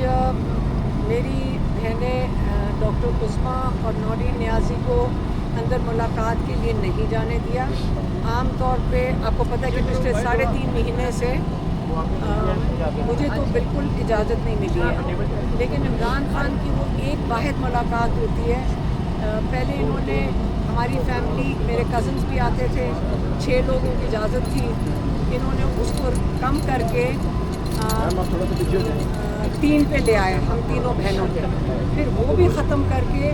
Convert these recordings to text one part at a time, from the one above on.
मेरी बहनें डॉक्टर उस्मा और नौरीन नियाज़ी को अंदर मुलाकात के लिए नहीं जाने दिया। आम तौर पे आपको पता है कि पिछले 3.5 महीने से मुझे तो बिल्कुल इजाज़त नहीं मिली है, लेकिन इमरान खान की वो एक वाहिद मुलाकात होती है। पहले इन्होंने हमारी फैमिली, मेरे कज़न्स भी आते थे, 6 लोगों की इजाज़त थी, इन्होंने उसको कम करके 3 पे ले आए, हम तीनों बहनों पे, फिर वो भी ख़त्म करके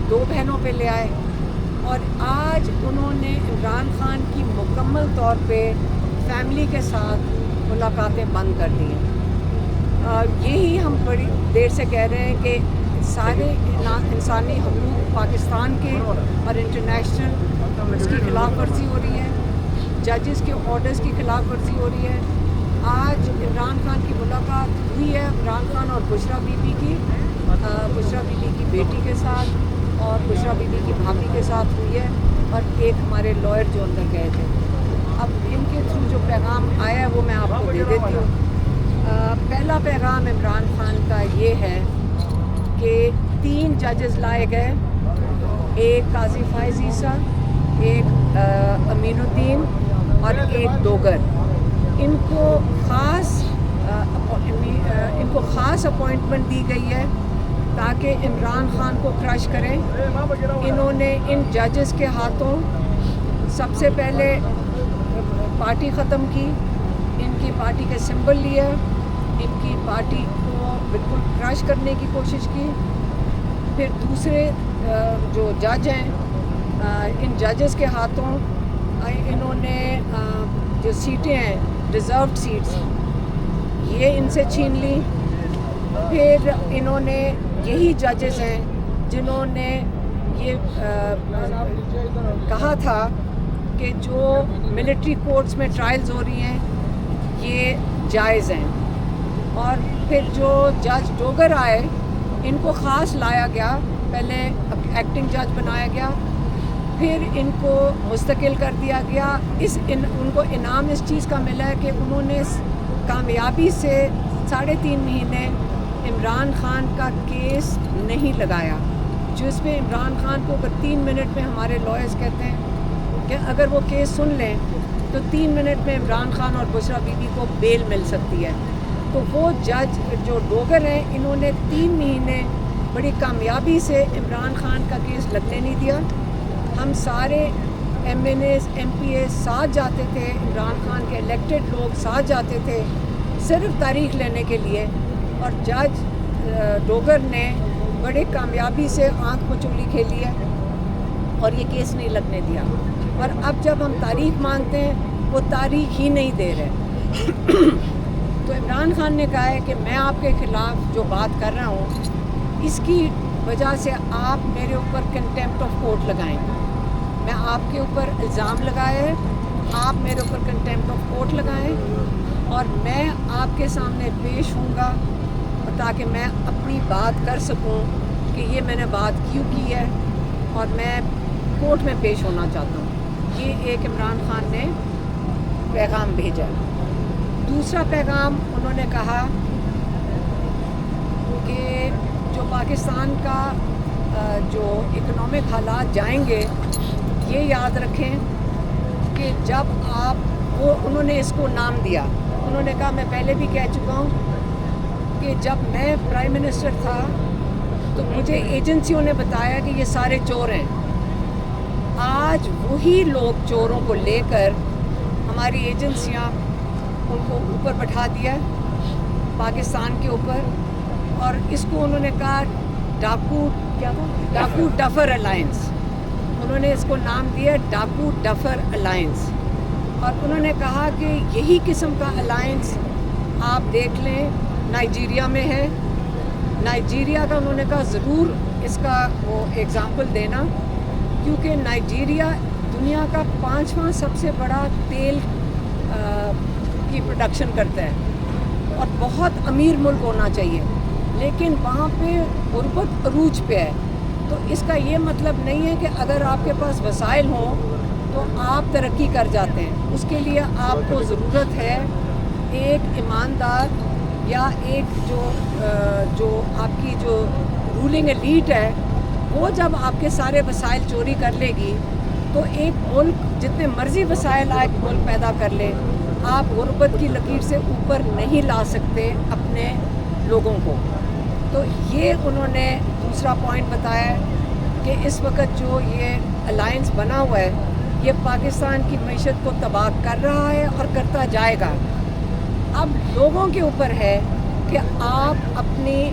2 बहनों पे ले आए, और आज उन्होंने इमरान खान की मुकम्मल तौर पे फैमिली के साथ मुलाकातें बंद कर दी हैं। यही हम बड़ी देर से कह रहे हैं कि सारे इंसानी हकूक़ पाकिस्तान के और इंटरनेशनल उसकी खिलाफ वर्जी हो रही है, जजेस के ऑर्डर्स की खिलाफ वर्जी हो रही है। आज इमरान खान की मुलाकात हुई है इमरान खान और बुशरा बीबी की, बुशरा बीबी की बेटी के साथ और बुशरा बीबी की भाभी के साथ हुई है, और एक हमारे लॉयर जो अंदर गए थे। अब इनके थ्रू जो पैगाम आया है वो मैं आपको दे देती हूँ। पहला पैगाम इमरान खान का ये है कि 3 जजेस लाए गए, एक काजी फाइज़ ईसा, एक अमीनुद्दीन और एक डोगर। इनको ख़ास अपॉइंटमेंट दी गई है ताकि इमरान खान को क्रश करें। इन्होंने इन जजेस के हाथों सबसे पहले पार्टी ख़त्म की, इनकी पार्टी के सिंबल लिए, इनकी पार्टी को बिल्कुल क्रश करने की कोशिश की। फिर दूसरे जो जज हैं, इन जजेस के हाथों इन्होंने जो सीटें हैं रिज़र्व्ड सीट्स, ये इनसे छीन ली। फिर इन्होंने यही जजेस हैं जिन्होंने ये कहा था कि जो मिलिट्री कोर्ट्स में ट्रायल्स हो रही हैं ये जायज़ हैं। और फिर जो जज डोगर आए, इनको ख़ास लाया गया, पहले एक्टिंग जज बनाया गया, फिर इनको मुस्तकिल कर दिया गया। उनको इनाम इस चीज़ का मिला है कि उन्होंने कामयाबी से 3.5 महीने इमरान खान का केस नहीं लगाया, जिसमें इमरान खान को अगर 3 मिनट में, हमारे लॉयर्स कहते हैं कि अगर वो केस सुन लें तो 3 मिनट में इमरान खान और बुशरा बीबी को बेल मिल सकती है। तो वो जज जो डोगर हैं, इन्होंने 3 महीने बड़ी कामयाबी से इमरान खान का केस लगने नहीं दिया। हम सारे MNAs MPAs साथ जाते थे, इमरान खान के इलेक्टेड लोग साथ जाते थे सिर्फ तारीख लेने के लिए, और जज डोगर ने बड़े कामयाबी से आंख मचोली खेली है और ये केस नहीं लगने दिया। और अब जब हम तारीख मांगते हैं वो तारीख ही नहीं दे रहे। तो इमरान खान ने कहा है कि मैं आपके ख़िलाफ़ जो बात कर रहा हूँ इसकी वजह से आप मेरे ऊपर कंटेम्प्ट ऑफ कोर्ट लगाएं। मैं आपके ऊपर इल्ज़ाम लगाया है, आप मेरे ऊपर कंटेम्प्ट ऑफ कोर्ट लगाएं, और मैं आपके सामने पेश हूँगा ताकि मैं अपनी बात कर सकूँ कि ये मैंने बात क्यों की है और मैं कोर्ट में पेश होना चाहता हूँ। ये एक इमरान खान ने पैगाम भेजा। दूसरा पैगाम उन्होंने कहा कि जो पाकिस्तान का जो इकोनॉमिक हालात जाएंगे, ये याद रखें कि जब उन्होंने इसको नाम दिया, उन्होंने कहा, मैं पहले भी कह चुका हूँ कि जब मैं प्राइम मिनिस्टर था तो मुझे एजेंसियों ने बताया कि ये सारे चोर हैं। आज वही लोग चोरों को लेकर हमारी एजेंसियां उनको ऊपर बैठा दिया पाकिस्तान के ऊपर, और इसको उन्होंने कहा डाकू डफर अलायंस। उन्होंने इसको नाम दिया डाकू डफर अलायंस, और उन्होंने कहा कि यही किस्म का अलायंस आप देख लें नाइजीरिया में है। नाइजीरिया का उन्होंने कहा ज़रूर इसका वो एग्ज़ाम्पल देना, क्योंकि नाइजीरिया दुनिया का 5वां सबसे बड़ा तेल की प्रोडक्शन करता है और बहुत अमीर मुल्क होना चाहिए, लेकिन वहाँ पे गुर्बत अरूज पे है। तो इसका ये मतलब नहीं है कि अगर आपके पास वसाइल हों तो आप तरक्की कर जाते हैं। उसके लिए आपको ज़रूरत है एक ईमानदार یا ایک جو آپ کی جو رولنگ ایلیٹ ہے وہ جب آپ کے سارے وسائل چوری کر لے گی تو ایک ملک جتنے مرضی وسائل ایک ملک پیدا کر لے آپ غربت کی لکیر سے اوپر نہیں لا سکتے اپنے لوگوں کو. تو یہ انہوں نے دوسرا پوائنٹ بتایا ہے کہ اس وقت جو یہ الائنس بنا ہوا ہے یہ پاکستان کی معیشت کو تباہ کر رہا ہے اور کرتا جائے گا. اب لوگوں کے اوپر ہے کہ آپ اپنی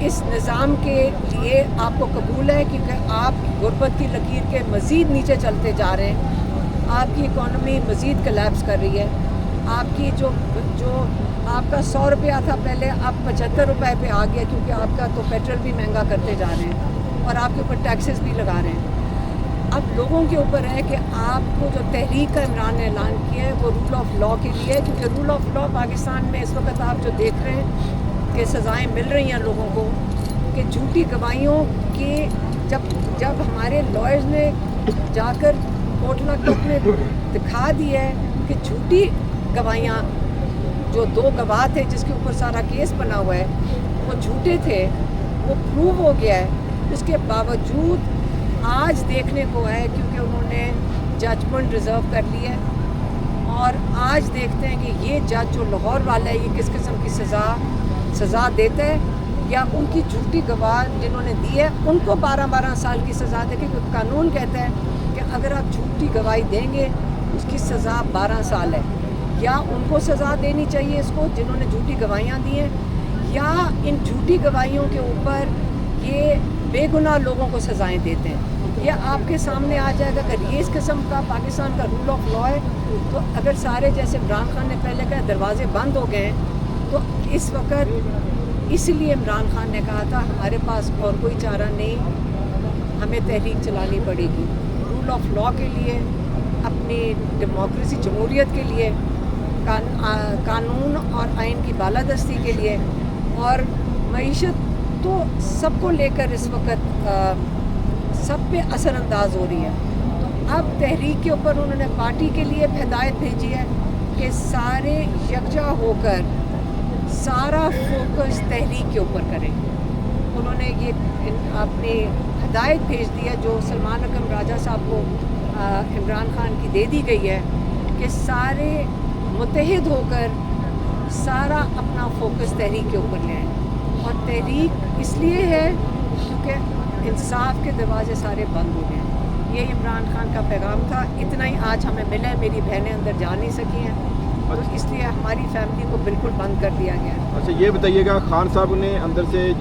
اس نظام کے لیے آپ کو قبول ہے کیونکہ آپ غربت کی لکیر کے مزید نیچے چلتے جا رہے ہیں, آپ کی اکانومی مزید کلیپس کر رہی ہے, آپ کی جو آپ کا 100 روپیہ تھا پہلے اب 75 روپے پہ آ گیا کیونکہ آپ کا تو پیٹرول بھی مہنگا کرتے جا رہے ہیں اور آپ کے اوپر ٹیکسز بھی لگا رہے ہیں. اب لوگوں کے اوپر ہے کہ آپ کو جو تحریک کا عمران نے اعلان کیا ہے وہ رول آف لا کے لیے ہے, کیونکہ رول آف لا پاکستان میں اس وقت آپ جو دیکھ رہے ہیں کہ سزائیں مل رہی ہیں لوگوں کو کہ جھوٹی گواہیوں کے جب ہمارے لائرز نے جا کر کورٹ کپ میں دکھا دیا ہے کہ جھوٹی گواہیاں جو 2 گواہ تھے جس کے اوپر سارا کیس بنا ہوا ہے وہ جھوٹے تھے, وہ پروو ہو گیا ہے. اس کے باوجود آج دیکھنے کو ہے کیونکہ انہوں نے ججمنٹ ریزرو کر لی ہے اور آج دیکھتے ہیں کہ یہ جج جو لاہور والا ہے یہ کس قسم کی سزا دیتا ہے یا ان کی جھوٹی گواہ جنہوں نے دی ہے ان کو 12 سال کی سزا دے. کیونکہ قانون کہتا ہے کہ اگر آپ جھوٹی گواہی دیں گے اس کی سزا 12 سال ہے. یا ان کو سزا دینی چاہیے اس کو جنہوں نے جھوٹی گواہیاں دی ہیں, یا ان جھوٹی گواہیوں کے اوپر یہ بے گناہ لوگوں کو سزائیں دیتے ہیں. یہ آپ کے سامنے آ جائے گا اگر یہ اس قسم کا پاکستان کا رول آف لا ہے تو اگر سارے جیسے عمران خان نے پہلے کہا دروازے بند ہو گئے ہیں تو اس وقت اس لیے عمران خان نے کہا تھا ہمارے پاس اور کوئی چارہ نہیں, ہمیں تحریک چلانی پڑے گی رول آف لا کے لیے, اپنی ڈیموکریسی جمہوریت کے لیے, قانون اور آئین کی بالادستی کے لیے. اور معیشت تو سب کو لے کر اس وقت سب پہ اثر انداز ہو رہی ہے. تو اب تحریک کے اوپر انہوں نے پارٹی کے لیے ہدایت بھیجی ہے کہ سارے یکجا ہو کر سارا فوکس تحریک کے اوپر کریں. انہوں نے یہ اپنی ہدایت بھیج دی ہے جو سلمان اکرم راجہ صاحب کو عمران خان کی دے دی گئی ہے کہ سارے متحد ہو کر سارا اپنا فوکس تحریک کے اوپر لے آئیں. اور تحریک اس لیے ہے کیونکہ انصاف کے دروازے سارے بند ہو گئے ہیں. یہ عمران خان کا پیغام تھا. اتنا ہی آج ہمیں ملا ہے, میری بہنیں اندر جا نہیں سکی ہیں تو اس لیے ہماری فیملی کو بالکل بند کر دیا گیا ہے. اچھا یہ بتائیے گا خان صاحب نے اندر سے جو